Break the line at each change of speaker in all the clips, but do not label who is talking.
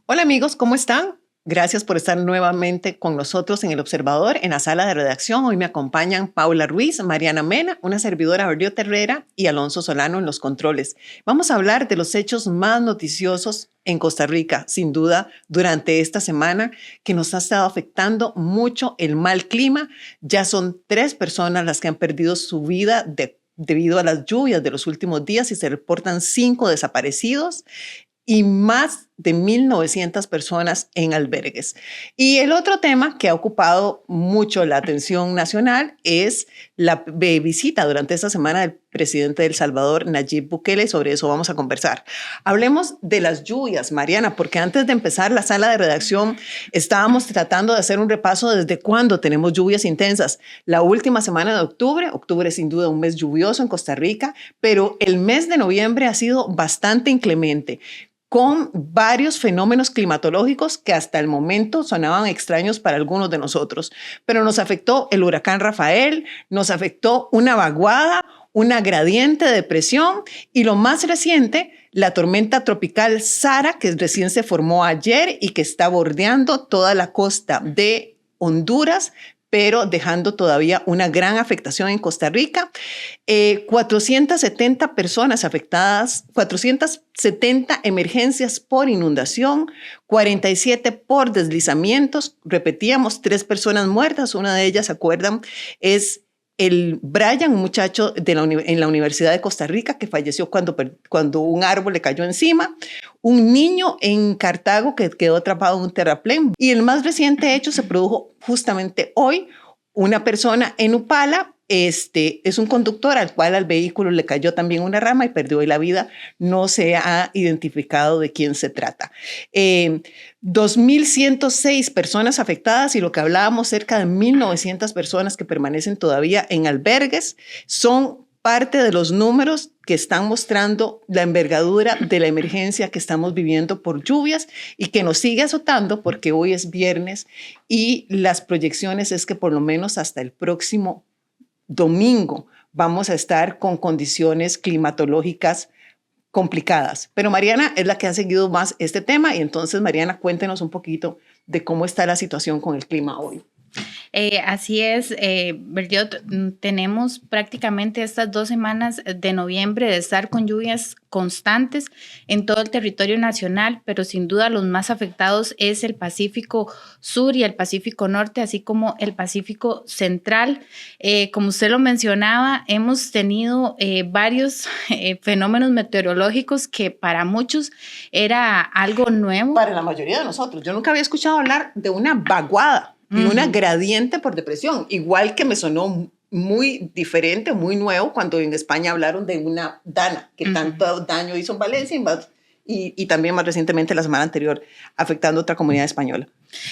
Hola amigos, ¿cómo están? Gracias por estar nuevamente con nosotros en El Observador, en la sala de redacción. Hoy me acompañan Paula Ruiz, Mariana Mena, una servidora Berriot Herrera y Alonso Solano en los controles. Vamos a hablar de los hechos más noticiosos en Costa Rica, sin duda, durante esta semana que nos ha estado afectando mucho el mal clima. Ya son 3 personas las que han perdido su vida debido a las lluvias de los últimos días y se reportan 5 desaparecidos y más de 1.900 personas en albergues. Y el otro tema que ha ocupado mucho la atención nacional es la visita durante esta semana del presidente de El Salvador, Nayib Bukele. Sobre eso vamos a conversar. Hablemos de las lluvias, Mariana, porque antes de empezar la sala de redacción estábamos tratando de hacer un repaso desde cuándo tenemos lluvias intensas. La última semana de octubre sin duda un mes lluvioso en Costa Rica, pero el mes de noviembre ha sido bastante inclemente, con varios fenómenos climatológicos que hasta el momento sonaban extraños para algunos de nosotros. Pero nos afectó el huracán Rafael, nos afectó una vaguada, una gradiente de depresión y lo más reciente, la tormenta tropical Sara, que recién se formó ayer y que está bordeando toda la costa de Honduras, pero dejando todavía una gran afectación en Costa Rica. 470 personas afectadas, 470 emergencias por inundación, 47 por deslizamientos. Repetíamos, 3 personas muertas. Una de ellas, ¿se acuerdan? Es el Brian, un muchacho en la Universidad de Costa Rica que falleció cuando un árbol le cayó encima. Un niño en Cartago que quedó atrapado en un terraplén. Y el más reciente hecho se produjo justamente hoy. Una persona en Upala, es un conductor al vehículo le cayó también una rama y perdió la vida. No se ha identificado de quién se trata. 2.106 personas afectadas y lo que hablábamos, cerca de 1.900 personas que permanecen todavía en albergues, son parte de los números que están mostrando la envergadura de la emergencia que estamos viviendo por lluvias y que nos sigue azotando porque hoy es viernes y las proyecciones es que por lo menos hasta el próximo domingo vamos a estar con condiciones climatológicas complicadas. Pero Mariana es la que ha seguido más este tema y entonces, Mariana, cuéntenos un poquito de cómo está la situación con el clima hoy.
Así es, Berriot, tenemos prácticamente estas 2 semanas de noviembre de estar con lluvias constantes en todo el territorio nacional, pero sin duda los más afectados es el Pacífico Sur y el Pacífico Norte, así como el Pacífico Central. Como usted lo mencionaba, hemos tenido varios fenómenos meteorológicos que para muchos era algo nuevo.
Para la mayoría de nosotros. Yo nunca había escuchado hablar de una vaguada y una gradiente por depresión, igual que me sonó muy diferente, muy nuevo, cuando en España hablaron de una dana, que tanto daño hizo en Valencia y también más recientemente la semana anterior, afectando a otra comunidad española.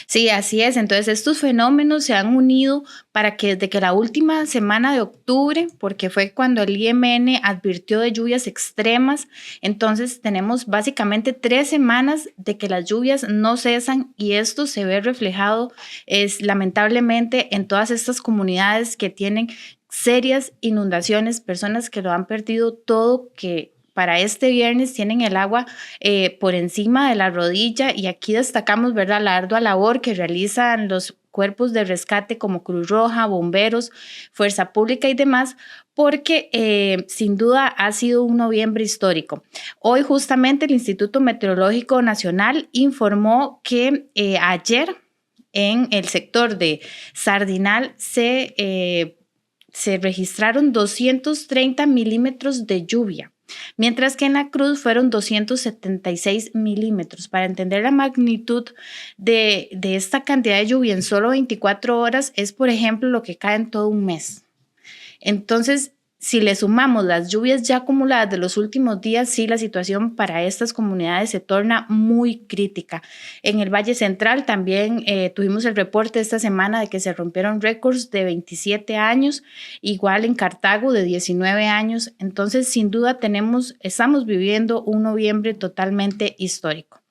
Sí, así es. Entonces, estos fenómenos se han unido para que desde que la última semana de octubre, porque fue cuando el IMN advirtió de lluvias extremas, entonces tenemos básicamente 3 semanas de que las lluvias no cesan y esto se ve reflejado lamentablemente en todas estas comunidades que tienen serias inundaciones, personas que lo han perdido todo, que para este viernes tienen el agua por encima de la rodilla y aquí destacamos, ¿verdad?, la ardua labor que realizan los cuerpos de rescate como Cruz Roja, bomberos, Fuerza Pública y demás, porque sin duda ha sido un noviembre histórico. Hoy justamente el Instituto Meteorológico Nacional informó que ayer en el sector de Sardinal se registraron 230 milímetros de lluvia, mientras que en la Cruz fueron 276 milímetros. Para entender la magnitud de esta cantidad de lluvia en solo 24 horas es, por ejemplo, lo que cae en todo un mes. Entonces, si le sumamos las lluvias ya acumuladas de los últimos días, sí, la situación para estas comunidades se torna muy crítica. En el Valle Central también tuvimos el reporte esta semana de que se rompieron récords de 27 años, igual en Cartago de 19 años. Entonces, sin duda estamos viviendo un noviembre totalmente histórico.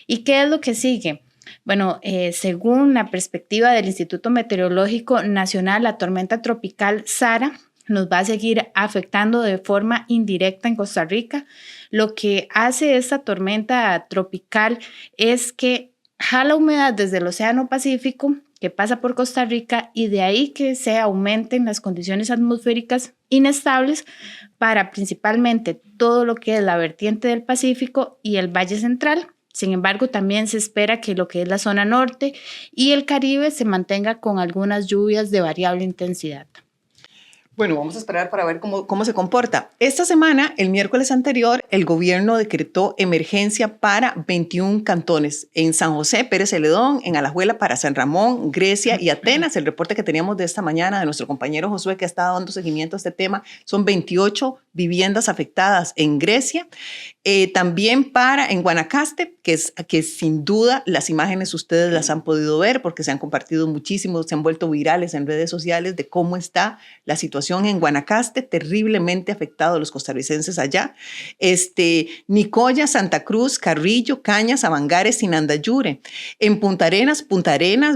¿Y qué es lo que sigue? Bueno, según la perspectiva del Instituto Meteorológico Nacional, la tormenta tropical Sara, nos va a seguir afectando de forma indirecta en Costa Rica. Lo que hace esta tormenta tropical es que jala humedad desde el Océano Pacífico que pasa por Costa Rica y de ahí que se aumenten las condiciones atmosféricas inestables para principalmente todo lo que es la vertiente del Pacífico y el Valle Central. Sin embargo, también se espera que lo que es la zona norte y el Caribe se mantenga con algunas lluvias de variable intensidad.
Bueno, vamos a esperar para ver cómo se comporta. Esta semana, el miércoles anterior, el gobierno decretó emergencia para 21 cantones. En San José, Pérez Celedón, en Alajuela para San Ramón, Grecia y Atenas. El reporte que teníamos de esta mañana de nuestro compañero Josué, que ha estado dando seguimiento a este tema, son 28 viviendas afectadas en Grecia. También en Guanacaste, que sin duda las imágenes ustedes las han podido ver porque se han compartido muchísimo, se han vuelto virales en redes sociales de cómo está la situación en Guanacaste, terriblemente afectados los costarricenses allá. Nicoya, Santa Cruz, Carrillo, Cañas, Avangares, Sinandayure. En Punta Arenas,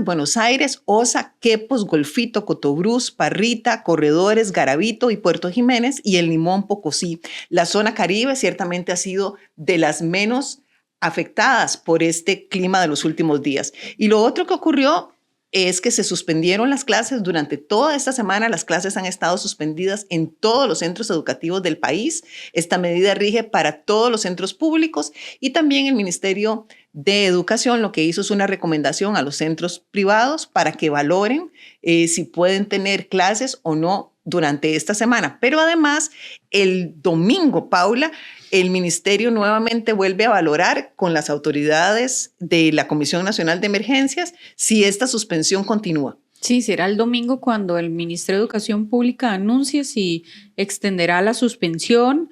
Buenos Aires, Osa, Quepos, Golfito, Cotobruz, Parrita, Corredores, Garavito y Puerto Jiménez y el Limón, Pocosí. La zona Caribe ciertamente ha sido de las menos afectadas por este clima de los últimos días. Y lo otro que ocurrió es que se suspendieron las clases durante toda esta semana. Las clases han estado suspendidas en todos los centros educativos del país. Esta medida rige para todos los centros públicos y también el Ministerio de Educación lo que hizo es una recomendación a los centros privados para que valoren si pueden tener clases o no durante esta semana. Pero además, el domingo, Paula, el ministerio nuevamente vuelve a valorar con las autoridades de la Comisión Nacional de Emergencias si esta suspensión continúa.
Sí, será el domingo cuando el Ministerio de Educación Pública anuncie si extenderá la suspensión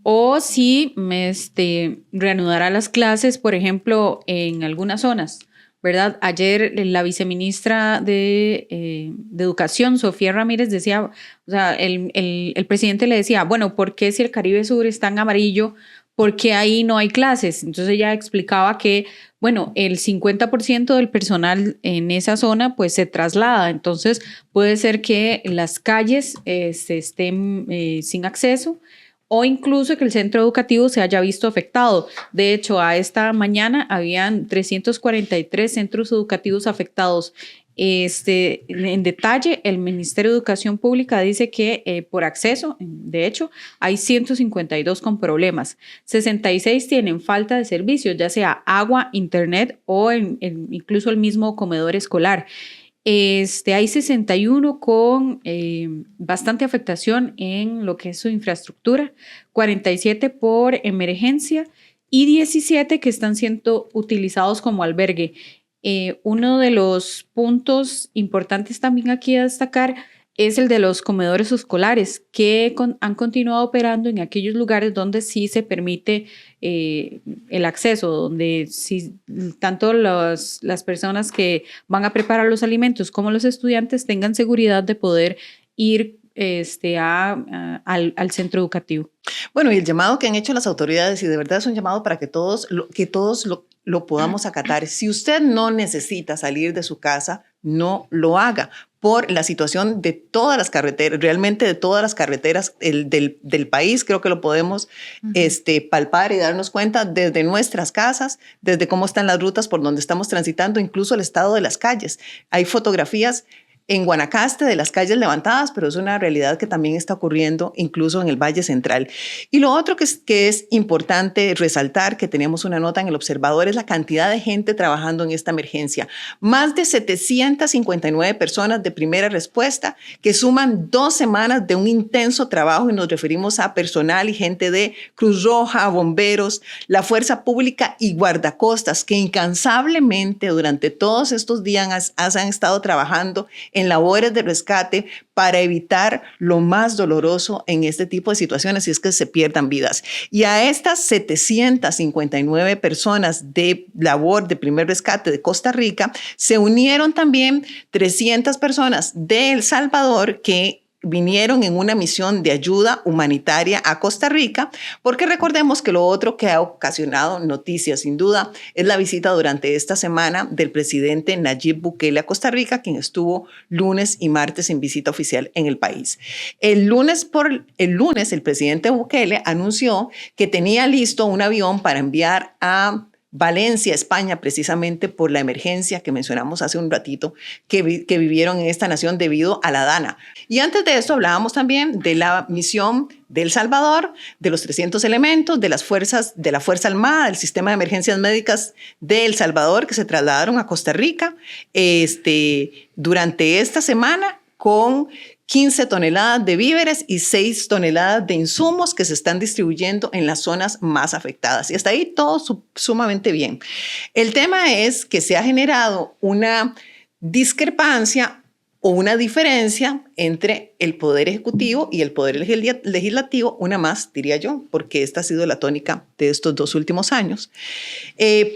o si reanudará las clases, por ejemplo, en algunas zonas, ¿verdad? Ayer la viceministra de Educación, Sofía Ramírez, decía, o sea, el presidente le decía, bueno, ¿por qué si el Caribe Sur está en amarillo, por qué ahí no hay clases? Entonces ella explicaba que, bueno, el 50% del personal en esa zona pues se traslada, entonces puede ser que las calles se estén sin acceso, o incluso que el centro educativo se haya visto afectado. De hecho, a esta mañana habían 343 centros educativos afectados. En detalle, el Ministerio de Educación Pública dice que por acceso, de hecho, hay 152 con problemas. 66 tienen falta de servicios, ya sea agua, internet o incluso el mismo comedor escolar. Hay 61 con bastante afectación en lo que es su infraestructura, 47 por emergencia y 17 que están siendo utilizados como albergue. Uno de los puntos importantes también aquí a destacar es el de los comedores escolares que han continuado operando en aquellos lugares donde sí se permite el acceso, donde sí, tanto las personas que van a preparar los alimentos como los estudiantes tengan seguridad de poder ir al centro educativo.
Bueno, y el llamado que han hecho las autoridades, y de verdad es un llamado para que todos lo podamos acatar. Si usted no necesita salir de su casa, no lo haga por la situación de todas las carreteras, realmente de todas las carreteras del país. Creo que lo podemos palpar y darnos cuenta desde nuestras casas, desde cómo están las rutas por donde estamos transitando, incluso el estado de las calles. Hay fotografías en Guanacaste de las calles levantadas, pero es una realidad que también está ocurriendo incluso en el Valle Central. Y lo otro que es importante resaltar, que teníamos una nota en El Observador, es la cantidad de gente trabajando en esta emergencia. Más de 759 personas de primera respuesta que suman 2 semanas de un intenso trabajo, y nos referimos a personal y gente de Cruz Roja, bomberos, la Fuerza Pública y guardacostas que incansablemente durante todos estos días han estado trabajando en labores de rescate para evitar lo más doloroso en este tipo de situaciones, y es que se pierdan vidas. Y a estas 759 personas de labor de primer rescate de Costa Rica se unieron también 300 personas de El Salvador que vinieron en una misión de ayuda humanitaria a Costa Rica, porque recordemos que lo otro que ha ocasionado noticias, sin duda, es la visita durante esta semana del presidente Nayib Bukele a Costa Rica, quien estuvo lunes y martes en visita oficial en el país. El lunes, el presidente Bukele anunció que tenía listo un avión para enviar a Valencia, España, precisamente por la emergencia que mencionamos hace un ratito que vivieron en esta nación debido a la DANA. Y antes de esto hablábamos también de la misión de El Salvador, de los 300 elementos, de la Fuerza Armada, del sistema de emergencias médicas de El Salvador que se trasladaron a Costa Rica durante esta semana con 15 toneladas de víveres y 6 toneladas de insumos que se están distribuyendo en las zonas más afectadas. Y hasta ahí todo sumamente bien. El tema es que se ha generado una discrepancia o una diferencia entre el Poder Ejecutivo y el Poder Legislativo, una más, diría yo, porque esta ha sido la tónica de estos 2 últimos años,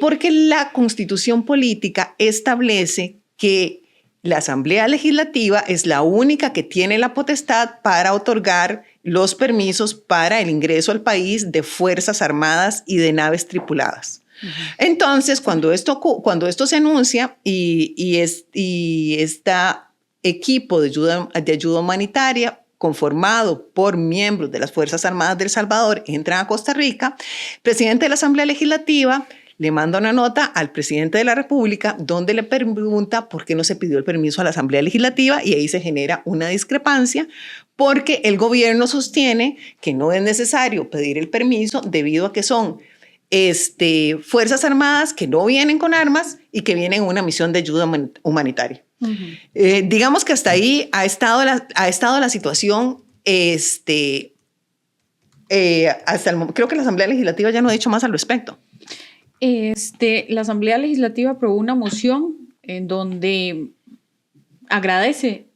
porque la Constitución Política establece que la Asamblea Legislativa es la única que tiene la potestad para otorgar los permisos para el ingreso al país de Fuerzas Armadas y de naves tripuladas. Entonces, cuando esto se anuncia y este equipo de ayuda humanitaria conformado por miembros de las Fuerzas Armadas de El Salvador entran a Costa Rica, el presidente de la Asamblea Legislativa le manda una nota al presidente de la República donde le pregunta por qué no se pidió el permiso a la Asamblea Legislativa y ahí se genera una discrepancia porque el gobierno sostiene que no es necesario pedir el permiso debido a que son Fuerzas Armadas que no vienen con armas y que vienen en una misión de ayuda humanitaria. Digamos que hasta ahí ha estado la situación creo que la Asamblea Legislativa ya no ha dicho más al respecto.
La Asamblea Legislativa aprobó una moción en donde agradece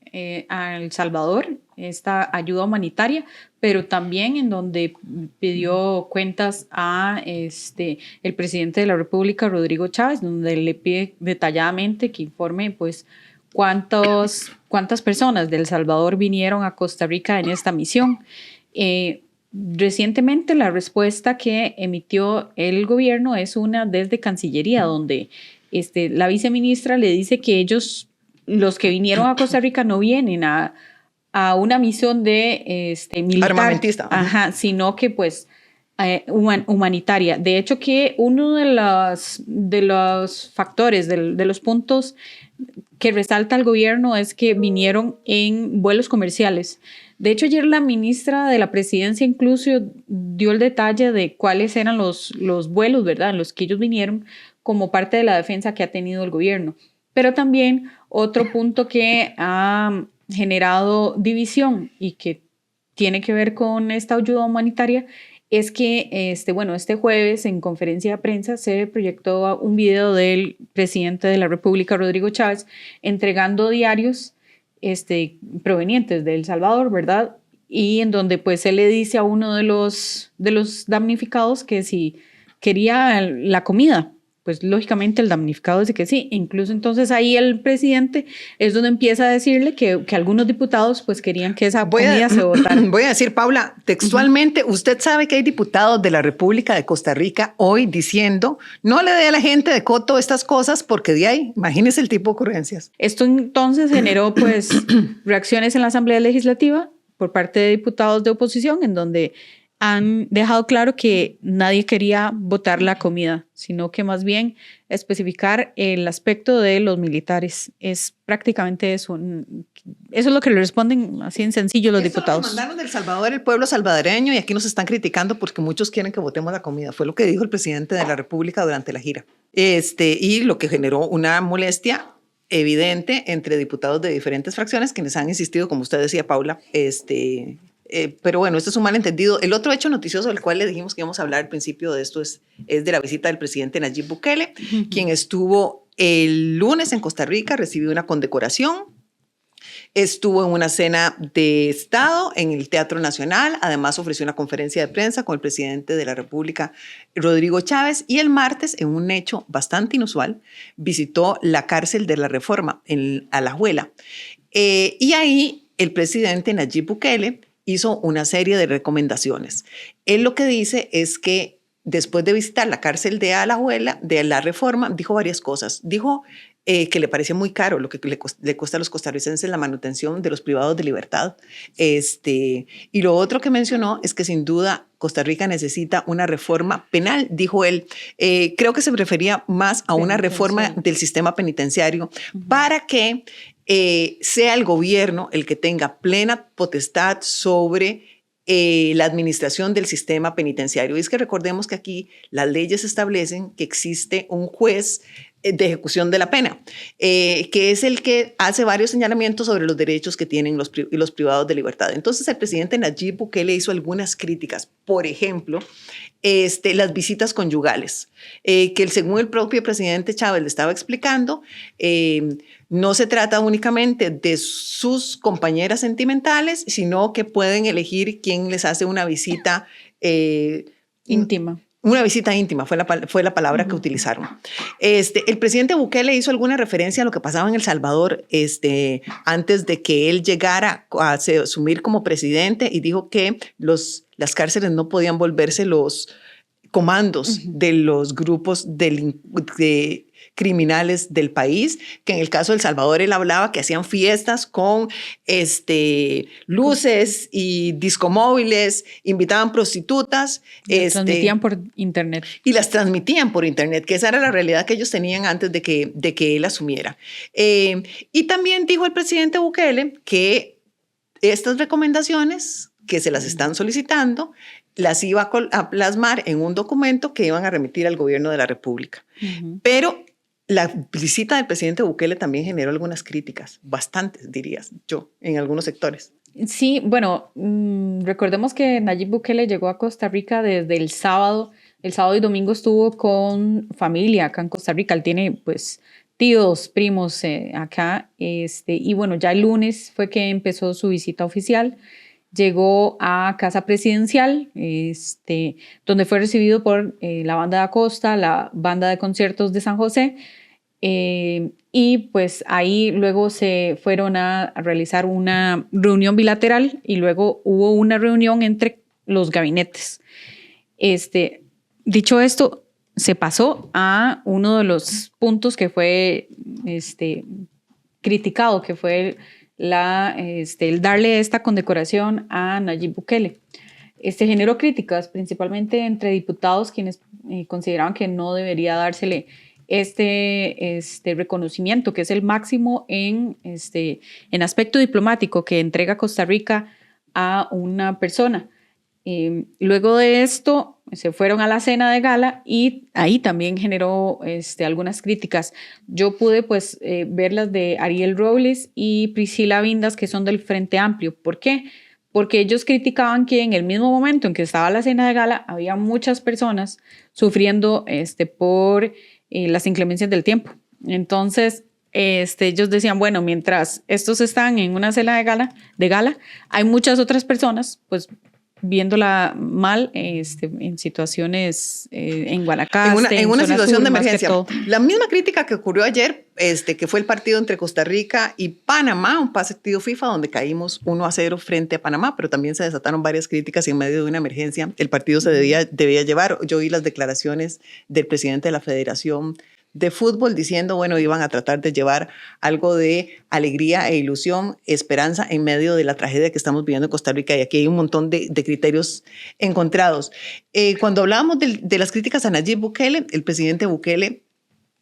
a El Salvador esta ayuda humanitaria, pero también en donde pidió cuentas a el presidente de la República, Rodrigo Chávez, donde le pide detalladamente que informe pues cuántas personas de El Salvador vinieron a Costa Rica en esta misión. Recientemente la respuesta que emitió el gobierno es una desde Cancillería, donde la viceministra le dice que ellos, los que vinieron a Costa Rica, no vienen a una misión de militar,
armamentista,
sino que pues humanitaria. De hecho, que uno de los factores, de los puntos que resalta el gobierno es que vinieron en vuelos comerciales. De hecho, ayer la ministra de la Presidencia incluso dio el detalle de cuáles eran los vuelos, ¿verdad?, en los que ellos vinieron como parte de la defensa que ha tenido el gobierno. Pero también otro punto que ha generado división y que tiene que ver con esta ayuda humanitaria es que este jueves en conferencia de prensa se proyectó un video del presidente de la República, Rodrigo Chávez, entregando diarios provenientes de El Salvador, ¿verdad? Y en donde pues él le dice a uno de los damnificados que si quería la comida, pues lógicamente el damnificado dice que sí. Incluso entonces ahí el presidente es donde empieza a decirle que algunos diputados pues querían que esa comida se votara.
Voy a decir, Paula, textualmente, usted sabe que hay diputados de la República de Costa Rica hoy diciendo no le dé a la gente de Coto estas cosas porque de ahí, imagínese el tipo de ocurrencias.
Esto entonces generó pues reacciones en la Asamblea Legislativa por parte de diputados de oposición en donde han dejado claro que nadie quería votar la comida, sino que más bien especificar el aspecto de los militares. Es prácticamente eso. Eso es lo que le responden así en sencillo los diputados.
Nos mandaron del Salvador el pueblo salvadoreño y aquí nos están criticando porque muchos quieren que votemos la comida. Fue lo que dijo el presidente de la República durante la gira. Y lo que generó una molestia evidente entre diputados de diferentes fracciones quienes han insistido, como usted decía, Paula, pero bueno, esto es un malentendido. El otro hecho noticioso del cual le dijimos que íbamos a hablar al principio de esto es de la visita del presidente Nayib Bukele, quien estuvo el lunes en Costa Rica, recibió una condecoración, estuvo en una cena de Estado en el Teatro Nacional, además ofreció una conferencia de prensa con el presidente de la República, Rodrigo Chávez, y el martes, en un hecho bastante inusual, visitó la cárcel de la Reforma en Alajuela. Y ahí el presidente Nayib Bukele hizo una serie de recomendaciones. Él lo que dice es que después de visitar la cárcel de Alajuela, de la Reforma, dijo varias cosas. Dijo que le parecía muy caro lo que le cuesta a los costarricenses la manutención de los privados de libertad. Y lo otro que mencionó es que sin duda Costa Rica necesita una reforma penal, dijo él. Creo que se refería más a una reforma del sistema penitenciario para que sea el gobierno el que tenga plena potestad sobre la administración del sistema penitenciario. Y es que recordemos que aquí las leyes establecen que existe un juez de ejecución de la pena, que es el que hace varios señalamientos sobre los derechos que tienen los privados de libertad. Entonces el presidente Nayib Bukele hizo algunas críticas, por ejemplo, las visitas conyugales, que según el propio presidente Chávez le estaba explicando, no se trata únicamente de sus compañeras sentimentales, sino que pueden elegir quién les hace una visita
íntima.
Una visita íntima fue la palabra que utilizaron. El presidente Bukele hizo alguna referencia a lo que pasaba en El Salvador antes de que él llegara a asumir como presidente, y dijo que las cárceles no podían volverse los comandos de los grupos de criminales del país, que en el caso de El Salvador él hablaba que hacían fiestas con luces y discomóviles, invitaban prostitutas.
Las transmitían por internet.
Y las transmitían por internet, que esa era la realidad que ellos tenían antes de que él asumiera. Y también dijo el presidente Bukele que estas recomendaciones que se las están solicitando las iba a plasmar en un documento que iban a remitir al gobierno de la República. Pero la visita del presidente Bukele también generó algunas críticas, bastantes dirías yo, en algunos sectores.
Sí, bueno, recordemos que Nayib Bukele llegó a Costa Rica desde el sábado. El sábado y domingo estuvo con familia acá en Costa Rica. Él tiene pues tíos, primos acá. Y bueno, ya el lunes fue que empezó su visita oficial. Llegó a Casa Presidencial, donde fue recibido por la Banda de Acosta, la Banda de Conciertos de San José, y pues ahí luego se fueron a realizar una reunión bilateral y luego hubo una reunión entre los gabinetes. Dicho esto, se pasó a uno de los puntos que fue criticado, que fue el darle esta condecoración a Nayib Bukele. Generó críticas principalmente entre diputados, quienes consideraban que no debería dársele este reconocimiento, que es el máximo en aspecto diplomático que entrega Costa Rica a una persona. Luego de esto se fueron a la cena de gala y ahí también generó algunas críticas. Yo pude pues ver las de Ariel Robles y Priscila Vindas, que son del Frente Amplio. ¿Por qué? Porque ellos criticaban que en el mismo momento en que estaba la cena de gala había muchas personas sufriendo por las inclemencias del tiempo. Entonces ellos decían, bueno, mientras estos están en una cena de gala, hay muchas otras personas pues viéndola mal en situaciones en Guanacaste.
En una situación de emergencia. La misma crítica que ocurrió ayer, que fue el partido entre Costa Rica y Panamá, un partido FIFA donde caímos 1-0 frente a Panamá, pero también se desataron varias críticas y en medio de una emergencia el partido se debía llevar. Yo oí las declaraciones del presidente de la Federación de Fútbol diciendo, bueno, iban a tratar de llevar algo de alegría e ilusión, esperanza en medio de la tragedia que estamos viviendo en Costa Rica, y aquí hay un montón de criterios encontrados. Cuando hablábamos de las críticas a Nayib Bukele, el presidente Bukele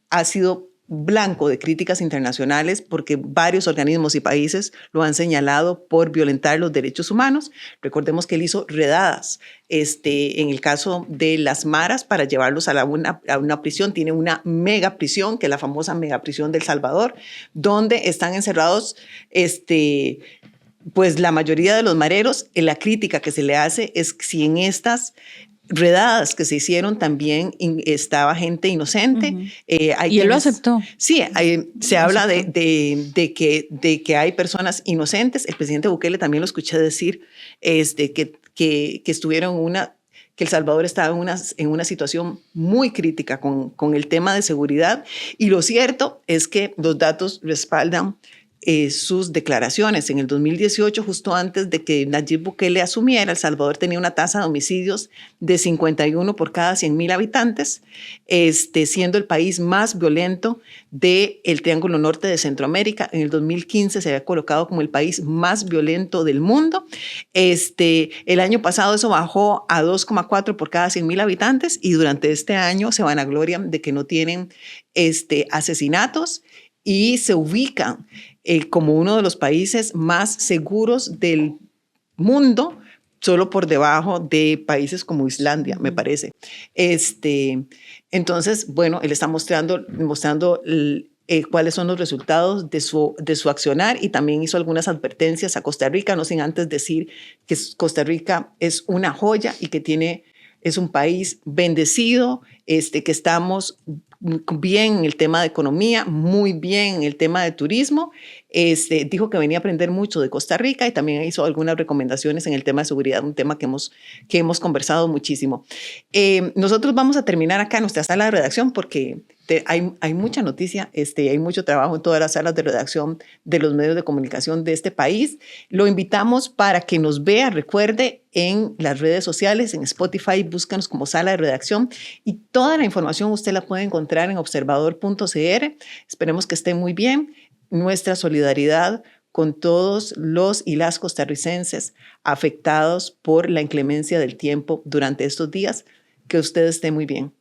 ha sido blanco de críticas internacionales porque varios organismos y países lo han señalado por violentar los derechos humanos. Recordemos que él hizo redadas en el caso de las maras para llevarlos a una prisión. Tiene una mega prisión, que es la famosa mega prisión del Salvador, donde están encerrados pues la mayoría de los mareros. La crítica que se le hace es si en estas redadas que se hicieron también estaba gente inocente.
Y él lo aceptó.
Sí, se habla de que hay personas inocentes. El presidente Bukele también lo escuché decir que estuvieron que El Salvador estaba en una situación muy crítica con el tema de seguridad, y lo cierto es que los datos respaldan sus declaraciones. En el 2018, justo antes de que Nayib Bukele asumiera, El Salvador tenía una tasa de homicidios de 51 por cada 100,000 habitantes, siendo el país más violento del Triángulo Norte de Centroamérica. En el 2015 se había colocado como el país más violento del mundo. El año pasado eso bajó a 2,4 por cada 100,000 habitantes y durante este año se vanaglorian de que no tienen asesinatos y se ubican como uno de los países más seguros del mundo, solo por debajo de países como Islandia, me parece. Entonces, bueno, él está mostrando cuáles son los resultados de su accionar y también hizo algunas advertencias a Costa Rica, no sin antes decir que Costa Rica es una joya y que es un país bendecido, que estamos bien en el tema de economía, muy bien en el tema de turismo. Dijo que venía a aprender mucho de Costa Rica y también hizo algunas recomendaciones en el tema de seguridad, un tema que hemos conversado muchísimo. Nosotros vamos a terminar acá en nuestra sala de redacción porque hay mucha noticia, hay mucho trabajo en todas las salas de redacción de los medios de comunicación de este país. Lo invitamos para que nos vea, recuerde, en las redes sociales, en Spotify, búscanos como Sala de Redacción y toda la información usted la puede encontrar en observador.cr. Esperemos que estén muy bien. Nuestra solidaridad con todos los y las costarricenses afectados por la inclemencia del tiempo durante estos días. Que usted esté muy bien.